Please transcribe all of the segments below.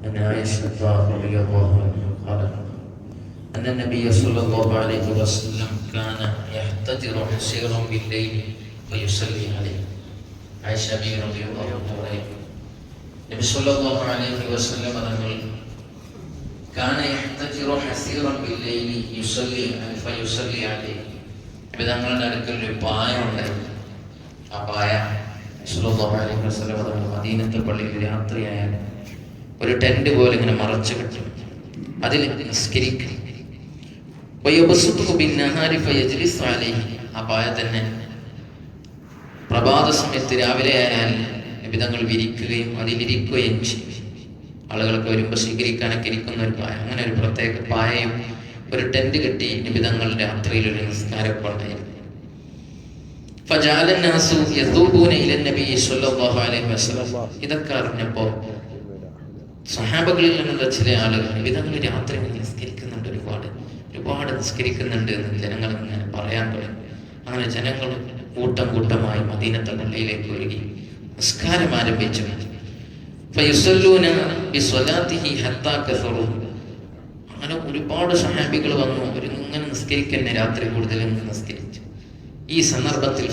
عن عائشة رضي الله عنها قالت أن النبي صلى الله عليه وسلم كان يحتجر حسيرا بالليل ويصلي عليه. عائشة رضي الله عنها നബി സല്ലല്ലാഹു അലൈഹി വസല്ലം തങ്ങൾ കാന യഹ്തജിറു ഹസീറൻ ബില്ലൈലി യുസല്ലി അലൈഹി. നബി തങ്ങളുടെ അടുക്കൽ ഒരു പായ ഉണ്ടായിരുന്നു. ആ പായ സല്ലല്ലാഹു അലൈഹി വസല്ലം തങ്ങൾ മദീനത്തെ പള്ളിയിൽ രാത്രിയായാൽ ഒരു ടെന്റ് പോലെ ഇങ്ങനെ മറച്ചു കെട്ടും, അതിൽ നിസ്കരിക്കും. വയബ്സുതു ബിന്നഹാരി ഫയജ്ലിസു അലൈഹി. ആ പായ തന്നെ പ്രഭാത സമയത്ത് രാവിലെ ആയാൽ വിധങ്ങൾ വിരിക്കുകയും അതിലിരിക്കുകയും ചെയ്യും. ആളുകൾക്ക് വരുമ്പോൾ സ്വീകരിക്കാനൊക്കെ ഇരിക്കുന്ന ഒരു പായ, അങ്ങനെ ഒരു പ്രത്യേക പായയും ഒരു ടെന്റ് കെട്ടി നിബിധങ്ങൾ രാത്രിയിൽ ഒരു നിസ്കാരമൊക്കെ ഉണ്ടായിരുന്നു. ഇതൊക്കെ അറിഞ്ഞപ്പോ സഹാബകളിൽ നിന്നുള്ള ചില ആളുകൾ നിബിധങ്ങൾ രാത്രി നിസ്കരിക്കുന്നുണ്ട്, ഒരുപാട് നിസ്കരിക്കുന്നുണ്ട് എന്ന് ജനങ്ങൾ ഇങ്ങനെ പറയാൻ തുടങ്ങി. അങ്ങനെ ജനങ്ങൾ കൂട്ടം കൂട്ടമായി മദീനത്തെ പള്ളിയിലേക്ക് ഒഴുകി നിസ്കാരം ആരംഭിച്ചു. അങ്ങനെ ഒരുപാട് സഹാബികൾ വന്നു, അവരിങ്ങനെ നിസ്കരിക്കന്നെ രാത്രി കൂടുതലും നിസ്കരിച്ചു. ഈ സന്ദർഭത്തിൽ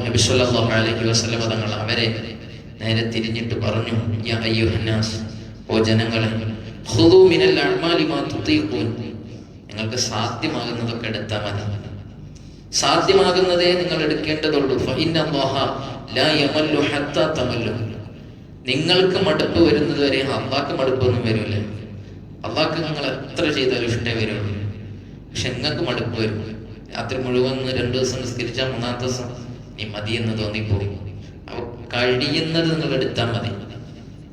നബി സല്ലല്ലാഹു അലൈഹി വസല്ലം തങ്ങൾ അവരെ നേരെ തിരിഞ്ഞിട്ട് പറഞ്ഞു, യാ അയ്യുഹന്നാസ്, ഓ ജനങ്ങളെ, ഖുദൂ മിനൽ അഅ്മാലി മാ തുതീഖൂൻ, നിങ്ങൾക്ക് സാധ്യമാകുന്നതൊക്കെ എടുത്താൽ മതി, സാധ്യമാകുന്നതേ നിങ്ങൾ എടുക്കേണ്ടതുള്ളൂ. നിങ്ങൾക്ക് മടുപ്പ് വരുന്നത് വരെ അള്ളാഹ്ക്ക് മടുപ്പൊന്നും വരില്ല. അള്ളാഹ്ക്ക് നിങ്ങൾ എത്ര ചെയ്താലും ഇഷ്ടേ വരുള്ളൂ. പക്ഷെ നിങ്ങൾക്ക് മടുപ്പ് വരും. രാത്രി മുഴുവൻ 2 ദിവസം നിസ്കരിച്ചാൽ 3-ാമത്തെ ദിവസം നീ മതി എന്ന് തോന്നിപ്പോയി. അപ്പൊ കഴിയുന്നത് നിങ്ങൾ എടുത്താൽ മതി.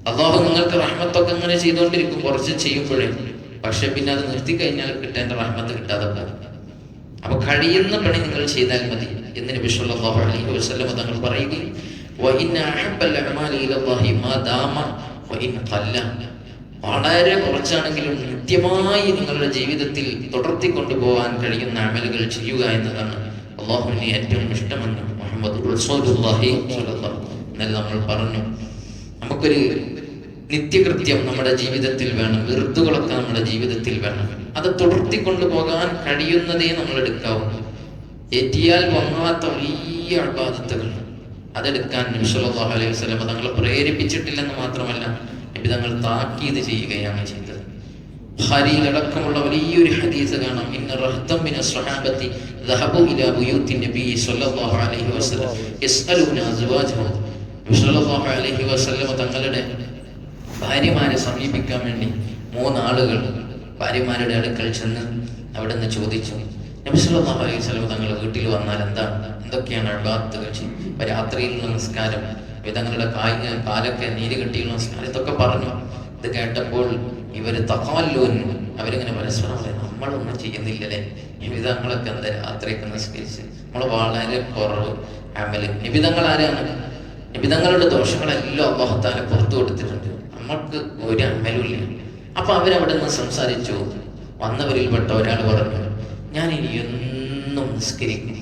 അള്ളാഹു നിങ്ങൾക്ക് റഹ്മത്തൊക്കെ ഇങ്ങനെ ചെയ്തുകൊണ്ടിരിക്കും കുറച്ച് ചെയ്യുമ്പോഴേ, പക്ഷെ പിന്നെ അത് നിർത്തി കഴിഞ്ഞാൽ കിട്ടേണ്ട റഹ്മത്ത് കിട്ടാതെ പോകും. അപ്പൊ കഴിയുന്ന പണി നിങ്ങൾ ചെയ്താൽ മതി എന്ന് നബി സല്ലല്ലാഹു അലൈഹി വസല്ലം തങ്ങൾ പറയുകയും വളരെ കുറച്ചാണെങ്കിലും നിത്യമായി നിങ്ങളുടെ ജീവിതത്തിൽ തുടർത്തി കൊണ്ടുപോകാൻ കഴിയുന്ന അമലുകൾ ചെയ്യുക എന്നതാണ് അള്ളാഹുവിന് ഏറ്റവും ഇഷ്ടമെന്ന് മുഹമ്മദ് റസൂലുള്ളാഹി സ്വല്ലല്ലാഹു അലൈഹി വസല്ലം. എന്നാൽ നമ്മൾ പറഞ്ഞു, നമുക്കൊരു നിത്യകൃത്യം നമ്മുടെ ജീവിതത്തിൽ വേണം, വിറുതുകളൊക്കെ നമ്മുടെ ജീവിതത്തിൽ വേണം. അത് തുടർത്തി കൊണ്ടുപോകാൻ കഴിയുന്നതേ നമ്മൾ എടുക്കാവൂ. ഏറ്റിയാൽ വാങ്ങാത്ത വലിയ ഇബാദത്തുകൾ അതെടുക്കാൻ നബി സല്ലല്ലാഹു അലൈഹി വസല്ലം തങ്ങൾ പ്രേരിപ്പിച്ചിട്ടില്ലെന്ന് മാത്രമല്ല, നബി തങ്ങൾ താക്കീത് ചെയ്യുകയാണ് ചെയ്തത്. ബുഖാരിയിലടക്കമുള്ള വലിയൊരു ഹദീസ് കാണാം, ഇന്ന റഹ്തം മിന സ്വഹാബത്തി ദഹബു ഇലാ ബുയൂത്തി നബി സല്ലല്ലാഹു അലൈഹി വസല്ലം യസ്അലൂന അസ്വാജഹു. നബി സല്ലല്ലാഹു അലൈഹി വസല്ലം തങ്ങളുടെ ഭാര്യമാരെ സമീപിക്കാൻ വേണ്ടി 3 ആളുകൾ ഭാര്യമാരുടെ അടുക്കൽ ചെന്ന് അവിടെ നിന്ന് ചോദിച്ചു, നബി സല്ലല്ലാഹു അലൈഹി വസല്ലം തങ്ങൾ വീട്ടിൽ വന്നാൽ എന്തൊക്കെയാണ് ഇബാദത്തുകൾ ചെയ്യും? രാത്രിയിലുള്ള നിസ്കാരം, തങ്ങളുടെ കാലൊക്കെ നീര് കെട്ടിയുള്ള നിസ്കാരം, ഇതൊക്കെ പറഞ്ഞു. ഇത് കേട്ടപ്പോൾ ഇവര് അവരിങ്ങനെ പരസ്പരം പറയും, നമ്മളൊന്നും ചെയ്യുന്നില്ലല്ലേ, നിബിധങ്ങളൊക്കെ എന്താ രാത്രിയൊക്കെ നിസ്കരിച്ച് നമ്മൾ വളരെ കുറവ് അമല്. നിബിധങ്ങൾ ആരാണ്? നിബിധങ്ങളുടെ ദോഷങ്ങളെല്ലാം അല്ലാഹു തആല പുറത്തു കൊടുത്തിട്ടുണ്ട്, നമ്മൾക്ക് ഒരു അമലുമില്ല. അപ്പൊ അവരവിടെ നിന്ന് സംസാരിച്ചു. വന്നവരിൽപ്പെട്ട ഒരാൾ പറഞ്ഞു, ഞാൻ ഇനി എന്നും നിസ്കരിക്കും,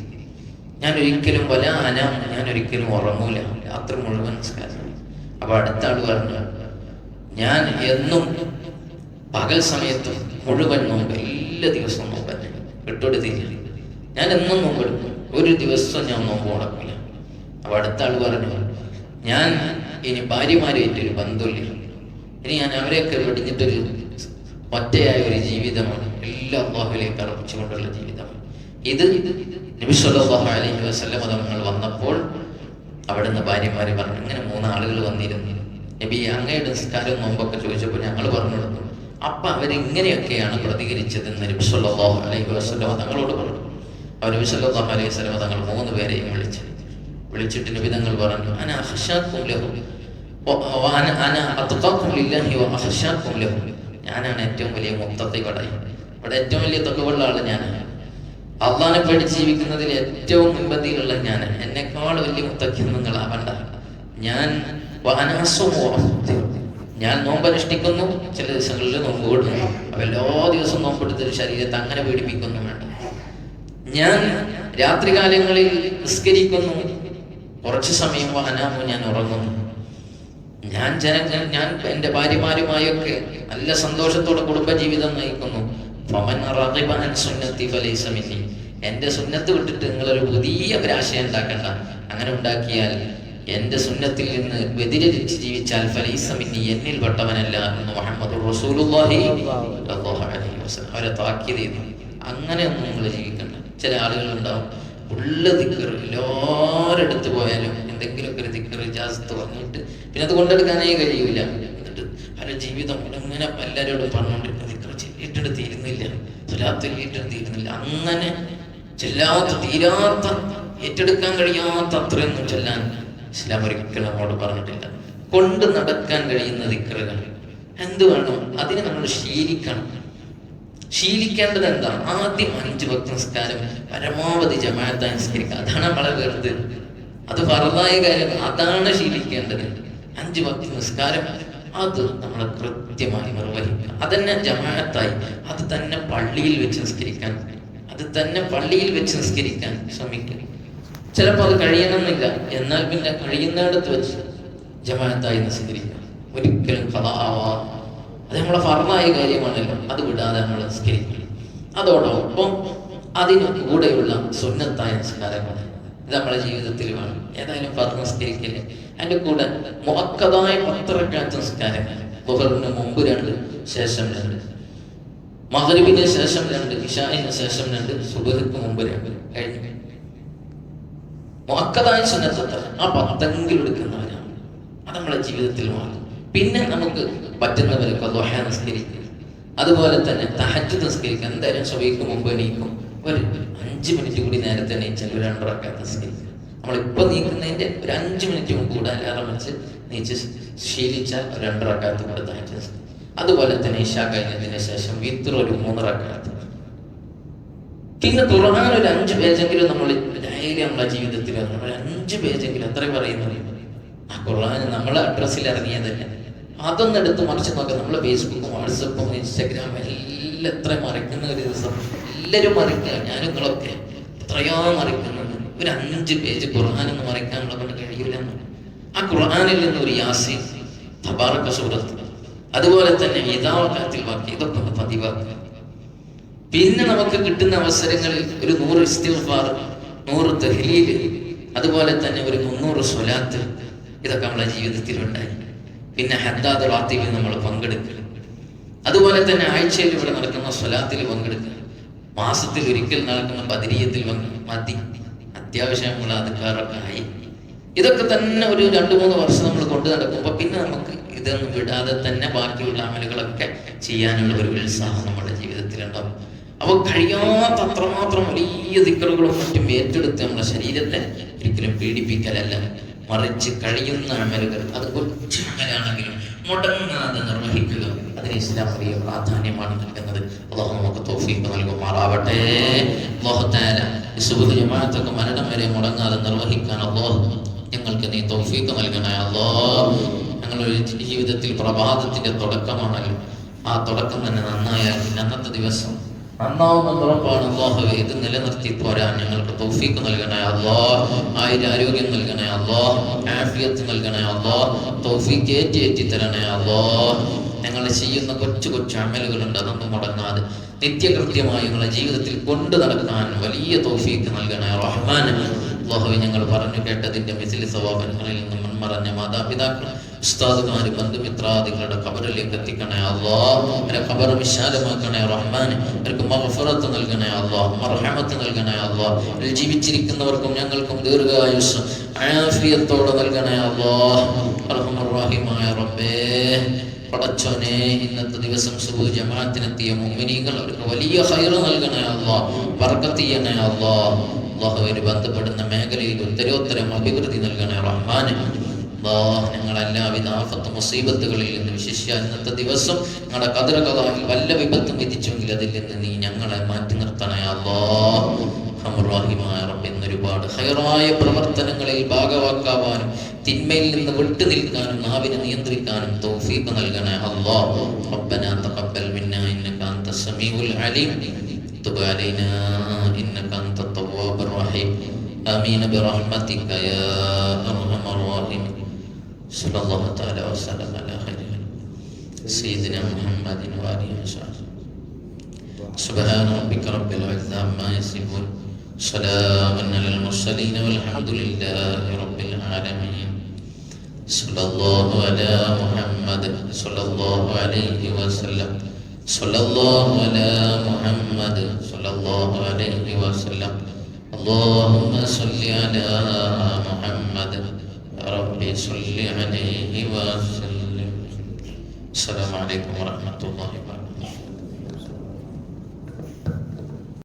ഞാൻ ഒരിക്കലും ഞാൻ ഒരിക്കലും ഉറങ്ങൂല, രാത്രി മുഴുവൻ നിസ്കാരം. അപ്പൊ അടുത്ത ആൾ പറഞ്ഞു, ഞാൻ എന്നും പകൽ സമയത്തും മുഴുവൻ നോമ്പ്, എല്ലാ ദിവസവും നോമ്പ് തന്നെ, വിട്ടുകൊടുത്തില്ല, ഞാൻ എന്നും നോമ്പെടുക്കും, ഒരു ദിവസം ഞാൻ നോമ്പ് മുടക്കില്ല. അപ്പൊ അടുത്ത ആൾ പറഞ്ഞു, ഞാൻ ഇനി ഭാര്യമാരായിട്ടൊരു ബന്ധമില്ല, ഇനി ഞാൻ അവരെയൊക്കെ വെടിഞ്ഞിട്ടൊരു ഒറ്റയായ ഒരു ജീവിതമാണ്, എല്ലാം അല്ലാഹുവിലേക്ക് അർപ്പിച്ചുകൊണ്ടുള്ള ജീവിതമാണ്. ഇത് നബി സല്ലല്ലാഹു അലൈഹി വസല്ലം തങ്ങൾ വന്നപ്പോൾ അവിടുന്ന് ഭാര്യമാര് പറഞ്ഞു, ഇങ്ങനെ 3 ആളുകൾ വന്നിരുന്നു, നബി അങ്ങയുടെ നിസ്കാരവും നോമ്പൊക്കെ ചോദിച്ചപ്പോൾ ഞങ്ങൾ പറഞ്ഞു കൊടുത്തു. അപ്പൊ അവരിങ്ങനെയൊക്കെയാണ് പ്രതികരിച്ചതെന്ന് നബി സല്ലല്ലാഹു അലൈഹി വസല്ലം തങ്ങളോട് പറഞ്ഞു. അവർ നബി സല്ലല്ലാഹു അലൈഹി വസല്ലം തങ്ങൾ 3 പേരെയും വിളിച്ചിട്ട് നബി തങ്ങൾ പറഞ്ഞു, അന അഖ്ശാകും ലഹു അന അത്ഖാകും ലില്ലാഹി വ അഖ്ശാകും ലഹു. ഞാനാണ് ഏറ്റവും വലിയ മുത്തഖി, ഇവിടെ ഏറ്റവും വലിയ തഖ്വയുള്ള ആള് ഞാനാണ്. അള്ളാഹിനെ പേടിച്ച് ജീവിക്കുന്നതിൽ ഏറ്റവും മുൻപന്തിയിലുള്ള ഞാൻ, എന്നെക്കാൾ വലിയ മുത്തഖി നിങ്ങളാവണ്ട. ഞാൻ നോമ്പനുഷ്ഠിക്കുന്നു, ചില ദിവസങ്ങളിൽ നോമ്പ് കൊടുക്കുന്നു, എല്ലാ ദിവസവും നോമ്പെടുത്തൊരു ശരീരത്തെ അങ്ങനെ പീഡിപ്പിക്കുന്നു വേണ്ട. ഞാൻ രാത്രികാലങ്ങളിൽ നിസ്കരിക്കുന്നു, കുറച്ച് സമയം ഞാൻ ഉറങ്ങുന്നു. ഞാൻ എൻ്റെ ഭാര്യമാരുമായൊക്കെ നല്ല സന്തോഷത്തോടെ കുടുംബജീവിതം നയിക്കുന്നു. ഫമൻ റഗിബ അൻ സുന്നത്തി ഫലൈസ മിന്നി. എൻ്റെ സുന്നത്ത് വിട്ടിട്ട് നിങ്ങളൊരു പുതിയ ഒരാശയം ഉണ്ടാക്കണ്ട. അങ്ങനെ ഉണ്ടാക്കിയാൽ എൻ്റെ സുന്നത്തിൽ നിന്ന് വ്യതിചലിച്ച് ജീവിച്ചാൽ ഫലൈസ മിന്നി, എന്നിൽ പെട്ടവനല്ല എന്ന് മുഹമ്മദ് റസൂലുള്ളാഹി സ്വല്ലല്ലാഹു അലൈഹി വസല്ലം അവരെ താക്കീത് ചെയ്തു. അങ്ങനെയൊന്നും നിങ്ങൾ ജീവിക്കണ്ട. ചില ആളുകളുണ്ടാവും ഉള്ള ദിക്കർ എല്ലാവരുടെ അടുത്ത് പോയാലും എന്തെങ്കിലുമൊക്കെ ഒരു ദിക്കർ ഇജാസത്ത് പറഞ്ഞിട്ട് പിന്നെ അത് കൊണ്ടെടുക്കാനേ കഴിയൂല. എന്നിട്ട് അവരുടെ ജീവിതം ഇങ്ങനെ എല്ലാവരോടും പറഞ്ഞുകൊണ്ടിരുന്ന ദിക്കർ ചെല്ലിയിട്ടുണ്ട് തീരുന്നില്ല, സ്വലാത്ത് ചെല്ലിയിട്ടുണ്ട് തീരുന്നില്ല. അങ്ങനെ ചെല്ലാത്ത തീരാത്ത ഏറ്റെടുക്കാൻ കഴിയാത്ത അത്രയൊന്നും ചെല്ലാൻ ഇസ്ലാം ഒരിക്കലും നമ്മോട് പറഞ്ഞിട്ടില്ല. കൊണ്ട് നടക്കാൻ കഴിയുന്ന ദിക്കറുകൾ എന്ത് വേണം, അതിനെ നമ്മൾ ശീലിക്കണം. ശീലിക്കേണ്ടത് എന്താ? ആദ്യം 5 വക്ത് നിസ്കാരം പരമാവധി ജമാഅത്തായി നിസ്കരിക്കുക. അതാണ് നമ്മളെ വെറുതെ, അത് ഫർദായ കാര്യം, അതാണ് ശീലിക്കേണ്ടത്. 5 വക്ത് നിസ്കാരം അത് നമ്മൾ കൃത്യമായി നിർവഹിക്കുക. അതന്നെ ജമാഅത്തായി, അത് തന്നെ പള്ളിയിൽ വെച്ച് നിസ്കരിക്കാൻ ശ്രമിക്കുക. ചിലപ്പോൾ അത് കഴിയണമെന്നില്ല, എന്നാൽ പിന്നെ കഴിയുന്നിടത്ത് വെച്ച് ജമാഅത്തായി നിസ്കരിക്കുക. ഒരിക്കലും ഖളാ, അത് നമ്മളെ ഫർദായ കാര്യമാണല്ലോ, അത് വിടാതെ നമ്മൾ നിസ്കരിക്കും. അതോടൊപ്പം അതിന് കൂടെയുള്ള സുന്നത്തായ നിസ്കാരങ്ങൾ ഇത് നമ്മളെ ജീവിതത്തിൽ വേണം. ഏതായാലും ഫർദ് നിസ്കരിക്കല്, അതിൻ്റെ കൂടെ മുഅക്കദായ 10 റക്അത്ത് നിസ്കാരങ്ങൾ, ളുഹറിന് മുമ്പ് 2, ശേഷം 2, മഗ്രിബിന് ശേഷം 2, ഇശാഇന് ശേഷം 2, സുബ്ഹിക്ക് മുമ്പ് 2 കഴിഞ്ഞു. മുഅക്കദായ സുന്നത്ത് ആ 10 എടുക്കുന്നവരാണ്. അത് നമ്മളെ ജീവിതത്തിൽ വേണം. പിന്നെ നമുക്ക് പറ്റുന്നവരൊക്കെ ദുഹ നിസ്കരിക്കുക, അതുപോലെ തന്നെ തഹജ്ജുദ് നിസ്കരിക്കുക. എന്തായാലും സുബഹിക്ക് മുമ്പ് എണീക്കും, ഒരു 5 മിനിറ്റ് കൂടി നേരത്തെ എണീച്ചാൽ ഒരു 2 റക്അത്ത് നിസ്കരിക്കുക. നമ്മളിപ്പോൾ നീക്കുന്നതിൻ്റെ ഒരു 5 മിനിറ്റ് മുമ്പ് കൂടെ അലാറം വെച്ച് നീച്ച് ശീലിച്ചാൽ ഒരു 2 റക്അത്ത് കൂടെ തഹജ്ജുദ് നിസ്കരിക്കുക. അതുപോലെ തന്നെ ഇശാ കഴിഞ്ഞതിന് ശേഷം വിത്ർ ഒരു 3 റക്അത്ത്. പിന്നെ ഖുർആൻ ഒരു 5 പേജെങ്കിലും നമ്മൾ ഡയറി നമ്മളെ ജീവിതത്തിൽ 5 പേജെങ്കിലും എത്ര പറയുന്നത്? ആ ഖുർആൻ നമ്മളെ അഡ്രസ്സിൽ ഇറങ്ങിയതല്ലേ, അതൊന്നും എടുത്ത് മറിച്ച് നോക്കാം. നമ്മൾ ഫേസ്ബുക്കും വാട്സപ്പും ഇൻസ്റ്റാഗ്രാമും എല്ലാം എത്ര മറിക്കുന്ന ഒരു ദിവസം, എല്ലാവരും മറിക്കുക. ഞാനും നിങ്ങളൊക്കെ എത്രയോ മറിക്കുന്നുണ്ട്. ഒരു 5 പേജ് ഖുർആനൊന്നും മറിക്കാൻ നമ്മളെ കൊണ്ട് കഴിയില്ല. ആ ഖുർആനിൽ നിന്ന് ഒരു യാസീൻ, തബാറക സൂറത്ത്, അതുപോലെ തന്നെ ഇദാവഖഅത്തിൽ വാക്യ, ഇതൊക്കെ ഒന്ന് പതിവാക്കുക. പിന്നെ നമുക്ക് കിട്ടുന്ന അവസരങ്ങളിൽ ഒരു 100 ഇസ്തിഗ്ഫാർ, 100 തഹ്ലീൽ, അതുപോലെ തന്നെ ഒരു 300 സ്വലാത്ത്, ഇതൊക്കെ നമ്മളെ ജീവിതത്തിൽ ഉണ്ടായി. പിന്നെ ഹദ്ദാദ് റാത്തീബിൽ നമ്മൾ പങ്കെടുക്കുക. അതുപോലെ തന്നെ ആഴ്ചയിൽ ഇവിടെ നടക്കുന്ന സ്വലാത്തിൽ പങ്കെടുക്കുക. മാസത്തിൽ ഒരിക്കൽ നടക്കുന്ന ബദരിയത്തിൽ മതി, അത്യാവശ്യമുള്ള അദ്കാറൊക്കെ ആയി. ഇതൊക്കെ തന്നെ ഒരു 2-3 വർഷം നമ്മൾ കൊണ്ടു നടക്കുമ്പോൾ പിന്നെ നമുക്ക് ഇതൊന്നും വിടാതെ തന്നെ ബാക്കിയുള്ള അമലുകളൊക്കെ ചെയ്യാനുള്ള ഒരു ഉത്സാഹം നമ്മുടെ ജീവിതത്തിലുണ്ടാവും. അപ്പോൾ കഴിയാത്ത അത്രമാത്രം വലിയ ദിക്റുകളും മറ്റും ഏറ്റെടുത്ത് നമ്മുടെ ശരീരത്തെ ഒരിക്കലും പീഡിപ്പിക്കലല്ല, മറിച്ച് കഴിയുന്ന അമലുകൾ, അത് കൊച്ചു അമലാണെങ്കിലും മുടങ്ങാതെ നിർവഹിക്കുക. അതിന് ഇസ്ലാം വലിയ പ്രാധാന്യമാണ് നൽകുന്നത്. അല്ലാഹു നമുക്ക് തൗഫീഖ് നൽകുമാറാവട്ടെ. അല്ലാഹു തആല സുബ്ഹ് ജമാഅത്തൊക്കെ മരണം വരെ മുടങ്ങാതെ നിർവഹിക്കാൻ അല്ലാഹു ഞങ്ങൾക്ക് നീ തൗഫീഖ് നൽകണേ അല്ലാഹ്. ഞങ്ങളുടെ ജീവിതത്തിൽ പ്രഭാതത്തിന്റെ തുടക്കമാണല്ലോ, ആ തുടക്കം തന്നെ നന്നായാൽ അന്നത്തെ ദിവസം നന്നാവുമെന്ന് ഉറപ്പാണ്. അല്ലാഹുവേ, ഇത് നിലനിർത്തി പോരാൻ ഞങ്ങൾക്ക് തൗഫീഖ് നൽകണേ അല്ലാഹ്. ആരോഗ്യം നൽകണേ അല്ലാഹ്, ആഫിയത്ത് നൽകണേ അല്ലാഹ്, തൗഫീഖ് ഏറ്റി തരണേ അല്ലാഹ്. ഞങ്ങൾ ചെയ്യുന്ന കൊച്ചു കൊച്ചു അമലുകളുണ്ട്, അതൊന്നും മുടങ്ങാതെ നിത്യകൃത്യമായി ഞങ്ങളുടെ ജീവിതത്തിൽ കൊണ്ടു നടക്കാൻ വലിയ തൗഫീഖ് നൽകണേ റഹ്മാൻ. അല്ലാഹുവേ, ഞങ്ങൾ പറഞ്ഞു കേട്ടതിന്റെ മിസ്ലി സവാബങ്ങളിൽ നിന്നും മൺമറഞ്ഞ മാതാപിതാക്കൾ, ഉസ്താദുമാര്, ബന്ധുമിത്രാദികളുടെ ഖബറിലേക്ക് എത്തിക്കണേ അല്ലാഹ്. അവരെ ഖബർ വിശാലമാക്കണേ റഹ്മാൻ. അവർക്ക് മഗ്ഫിറത്ത് നൽകണേ അല്ലാഹ്, മർഹമത്ത് നൽകണേ അല്ലാഹ്. ജീവിച്ചിരിക്കുന്നവർക്കും ഞങ്ങൾക്കും ദീർഘായുസ് ആഫിയത്തോടെ നൽകണേ അല്ലാഹ്. അർഹമർ റഹീമായ റബ്ബേ, പടച്ചോനെ, ഇന്നത്തെ ദിവസം സുബ്ഹ് ജമാഅത്തിനെത്തിയ മുഅ്മിനീങ്ങൾ അവർക്ക് വലിയ ഖൈർ നൽകണേ അല്ലാഹ്, ബർക്കത്ത് ചെയ്യണേ അല്ലാഹ്. അല്ലാഹുവിനെ ബന്ധപ്പെടുന്ന മേഖലയിൽ ഉത്തരോത്തരം അഭിവൃദ്ധി നൽകണേ റഹ്മാൻ. ഞങ്ങൾ എല്ലാവിധ ആഫത്ത് മുസീബത്തുകളിൽ നിന്ന് വിശിഷ്യ ഇന്നത്തെ ദിവസം ഞങ്ങളുടെ ഖദർ വല്ല വിപത്തും വിധിച്ചെങ്കിൽ അതിൽ നിന്ന് നീ ഞങ്ങളെ മാറ്റി നിർത്തണേ അല്ലാഹ്. റഹീമായ റബ്ബ്, എന്നൊരുപാട് ഖൈറായ പ്രവർത്തനങ്ങളിൽ ഭാഗവാക്കാവാനും തിന്മയിൽ നിന്ന് വിട്ടു നിൽക്കാനും നാവിനെ നിയന്ത്രിക്കാനും തൗഫീഖ് നൽകണേ അല്ലാഹ്. റബ്ബനാ തഖബ്ബൽ മിന്നാ ഇന്നക അൻതസ് സമീഉൽ അലീം തുബ് അലൈനാ ഇന്നക അൻതത് തവ്വാബുർ റഹീം. ആമീൻ ബിറഹ്മതിക യാ അർഹമർ റഹീം. സല്ലല്ലാഹു തആല വസല്ലം അലാ ഖൈരി സയ്യിദിനാ മുഹമ്മദിൻ വആലിഹി വസല്ലം. സുബ്ഹാന റബ്ബിക റബ്ബിൽ ഇസ്സത്തി അമ്മാ യസിഫൂൻ സലാമുൻ അലൽ മുർസലീൻ വൽഹംദുലില്ലാഹി റബ്ബിൽ ആലമീൻ. സല്ലല്ലാഹു അലാ മുഹമ്മദ് സല്ലല്ലാഹു അലൈഹി വസല്ലം. സല്ലല്ലാഹു അലാ മുഹമ്മദ് സല്ലല്ലാഹു അലൈഹി വസല്ലം. اللهم صل على محمد رب صل عليه وسلم. السلام عليكم ورحمة الله وبركاته.